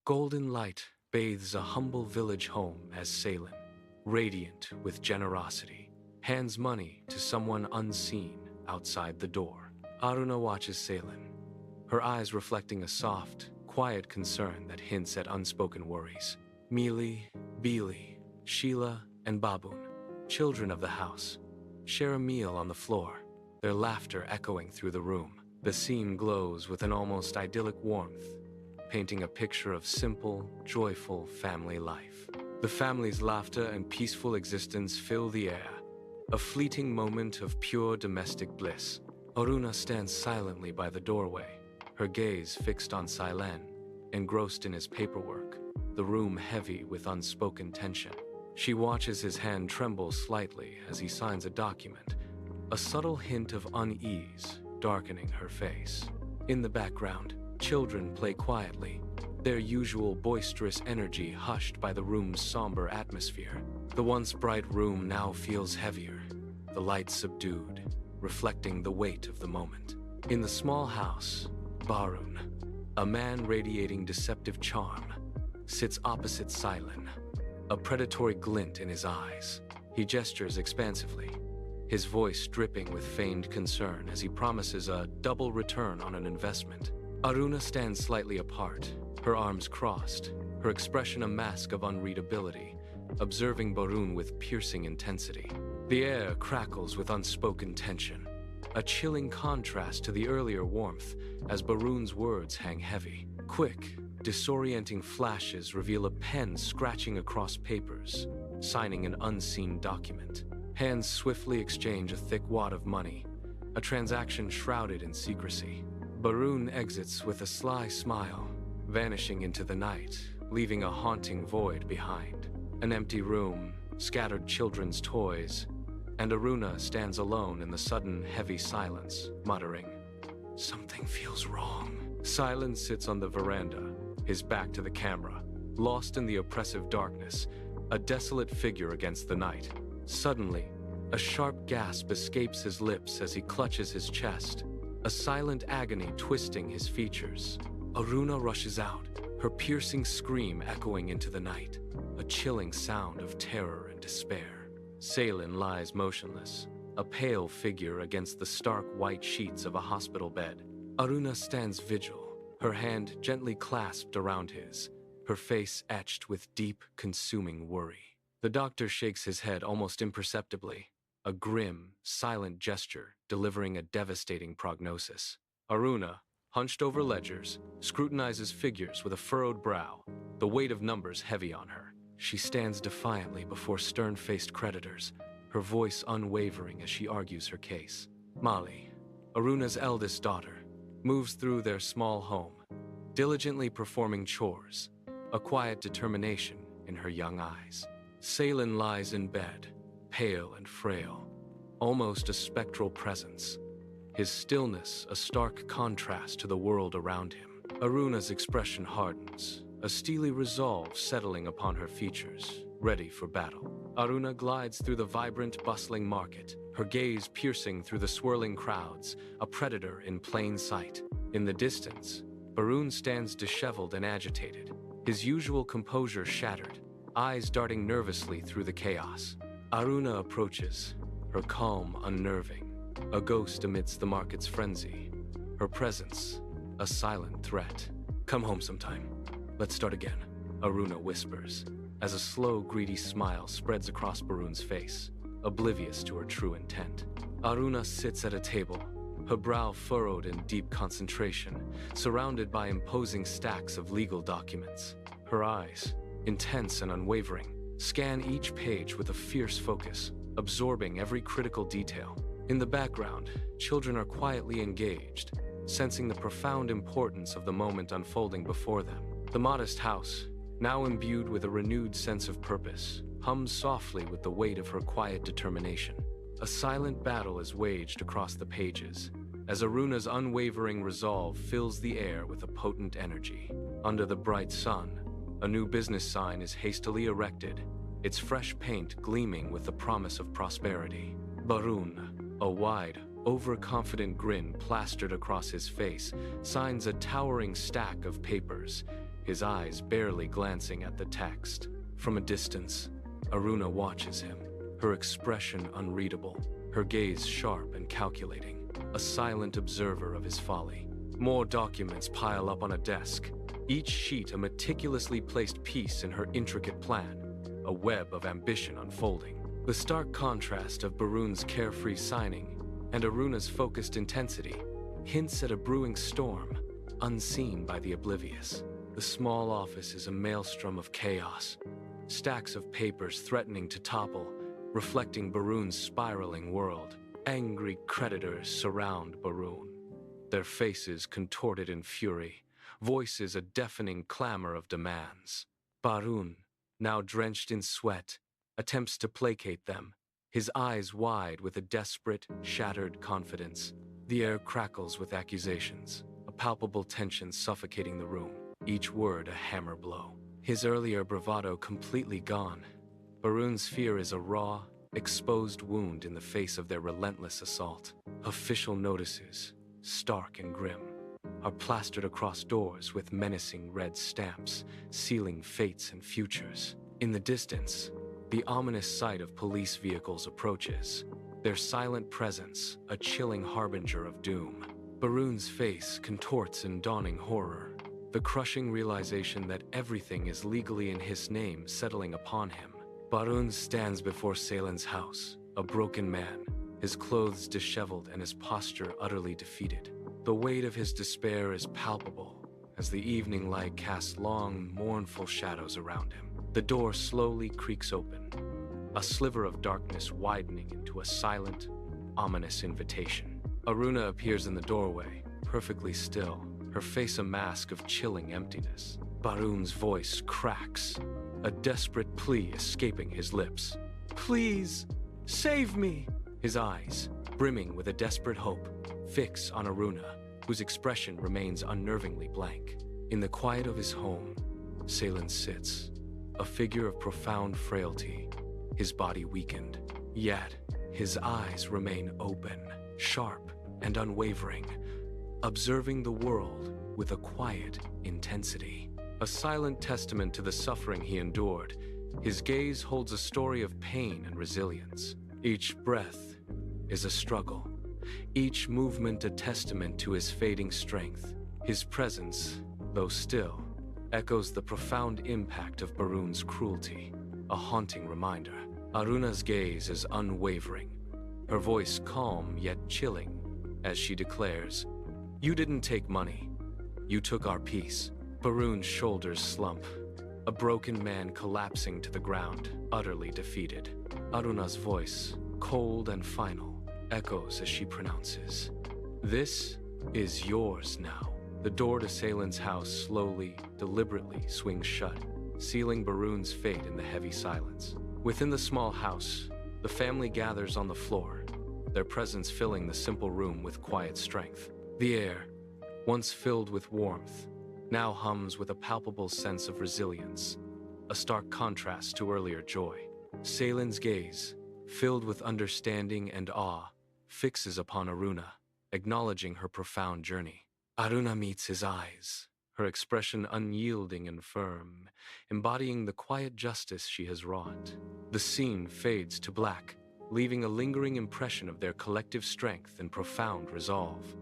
Golden light bathes a humble village home as Salen, radiant with generosity, hands money to someone unseen outside the door. Aruna watches Salen, her eyes reflecting a soft, quiet concern that hints at unspoken worries. Mealy, Beely, Sheila, and Babun, children of the house, share a meal on the floor, their laughter echoing through the room. The scene glows with an almost idyllic warmth, painting a picture of simple, joyful family life. The family's laughter and peaceful existence fill the air, a fleeting moment of pure domestic bliss. Aruna stands silently by the doorway, her gaze fixed on Salen, engrossed in his paperwork, the room heavy with unspoken tension. She watches his hand tremble slightly as he signs a document, a subtle hint of unease darkening her face. In the background, children play quietly, their usual boisterous energy hushed by the room's somber atmosphere. The once bright room now feels heavier, the lights subdued, reflecting the weight of the moment. In the small house, Barun, a man radiating deceptive charm, sits opposite Salen, a predatory glint in his eyes. He gestures expansively, his voice dripping with feigned concern as he promises a double return on an investment. Aruna stands slightly apart, her arms crossed, her expression a mask of unreadability, observing Barun with piercing intensity. The air crackles with unspoken tension, a chilling contrast to the earlier warmth as Barun's words hang heavy. Quick, disorienting flashes reveal a pen scratching across papers, signing an unseen document. Hands swiftly exchange a thick wad of money, a transaction shrouded in secrecy. Barun exits with a sly smile, vanishing into the night, leaving a haunting void behind. An empty room, scattered children's toys, and Aruna stands alone in the sudden heavy silence, muttering, "Something feels wrong." Salen sits on the veranda, his back to the camera, lost in the oppressive darkness, a desolate figure against the night. Suddenly, a sharp gasp escapes his lips as he clutches his chest, a silent agony twisting his features. Aruna rushes out, her piercing scream echoing into the night, a chilling sound of terror and despair. Salen lies motionless, a pale figure against the stark white sheets of a hospital bed. Aruna stands vigil, her hand gently clasped around his, her face etched with deep, consuming worry. The doctor shakes his head almost imperceptibly, a grim, silent gesture delivering a devastating prognosis. Aruna, hunched over ledgers, scrutinizes figures with a furrowed brow, the weight of numbers heavy on her. She stands defiantly before stern-faced creditors, her voice unwavering as she argues her case. Mali, Aruna's eldest daughter, moves through their small home, diligently performing chores, a quiet determination in her young eyes. Salen lies in bed, pale and frail, almost a spectral presence, his stillness a stark contrast to the world around him. Aruna's expression hardens, a steely resolve settling upon her features, ready for battle. Aruna glides through the vibrant, bustling market, her gaze piercing through the swirling crowds, a predator in plain sight. In the distance, Barun stands disheveled and agitated, his usual composure shattered, eyes darting nervously through the chaos. Aruna approaches, her calm unnerving, a ghost amidst the market's frenzy, her presence a silent threat. "Come home sometime. Let's start again," Aruna whispers, as a slow, greedy smile spreads across Barun's face, oblivious to her true intent. Aruna sits at a table, her brow furrowed in deep concentration, surrounded by imposing stacks of legal documents. Her eyes, intense and unwavering, scan each page with a fierce focus, absorbing every critical detail. In the background, children are quietly engaged, sensing the profound importance of the moment unfolding before them. The modest house, now imbued with a renewed sense of purpose, hums softly with the weight of her quiet determination. A silent battle is waged across the pages, as Aruna's unwavering resolve fills the air with a potent energy. Under the bright sun, a new business sign is hastily erected, its fresh paint gleaming with the promise of prosperity. Barun, a wide, overconfident grin plastered across his face, signs a towering stack of papers, his eyes barely glancing at the text. From a distance, Aruna watches him, her expression unreadable, her gaze sharp and calculating, a silent observer of his folly. More documents pile up on a desk, each sheet a meticulously placed piece in her intricate plan, a web of ambition unfolding. The stark contrast of Barun's carefree signing and Aruna's focused intensity hints at a brewing storm, unseen by the oblivious. The small office is a maelstrom of chaos, stacks of papers threatening to topple, reflecting Barun's spiraling world. Angry creditors surround Barun, their faces contorted in fury, voices a deafening clamor of demands. Barun, now drenched in sweat, attempts to placate them, his eyes wide with a desperate, shattered confidence. The air crackles with accusations, a palpable tension suffocating the room, each word a hammer blow. His earlier bravado completely gone. Barun's fear is a raw, exposed wound in the face of their relentless assault. Official notices, stark and grim, are plastered across doors with menacing red stamps, sealing fates and futures. In the distance, the ominous sight of police vehicles approaches, their silent presence a chilling harbinger of doom. Barun's face contorts in dawning horror, the crushing realization that everything is legally in his name settling upon him. Barun stands before Saylin's house, a broken man, his clothes disheveled and his posture utterly defeated. The weight of his despair is palpable as the evening light casts long, mournful shadows around him. The door slowly creaks open, a sliver of darkness widening into a silent, ominous invitation. Aruna appears in the doorway, perfectly still, her face a mask of chilling emptiness. Barun's voice cracks, a desperate plea escaping his lips. "Please, save me!" His eyes, brimming with a desperate hope, fix on Aruna, whose expression remains unnervingly blank. In the quiet of his home, Saylin sits, a figure of profound frailty, his body weakened. Yet, his eyes remain open, sharp, and unwavering, observing the world with a quiet intensity. A silent testament to the suffering he endured, his gaze holds a story of pain and resilience. Each breath is a struggle, each movement a testament to his fading strength. His presence, though still, echoes the profound impact of Barun's cruelty, a haunting reminder. Aruna's gaze is unwavering, her voice calm yet chilling, as she declares, "You didn't take money, you took our peace." Barun's shoulders slump, a broken man collapsing to the ground, utterly defeated. Aruna's voice, cold and final, echoes as she pronounces, "This is yours now." The door to Saylin's house slowly, deliberately swings shut, sealing Barun's fate in the heavy silence. Within the small house, the family gathers on the floor, their presence filling the simple room with quiet strength. The air, once filled with warmth, now hums with a palpable sense of resilience, a stark contrast to earlier joy. Saylin's gaze, filled with understanding and awe, fixes upon Aruna, acknowledging her profound journey. Aruna meets his eyes, her expression unyielding and firm, embodying the quiet justice she has wrought. The scene fades to black, leaving a lingering impression of their collective strength and profound resolve.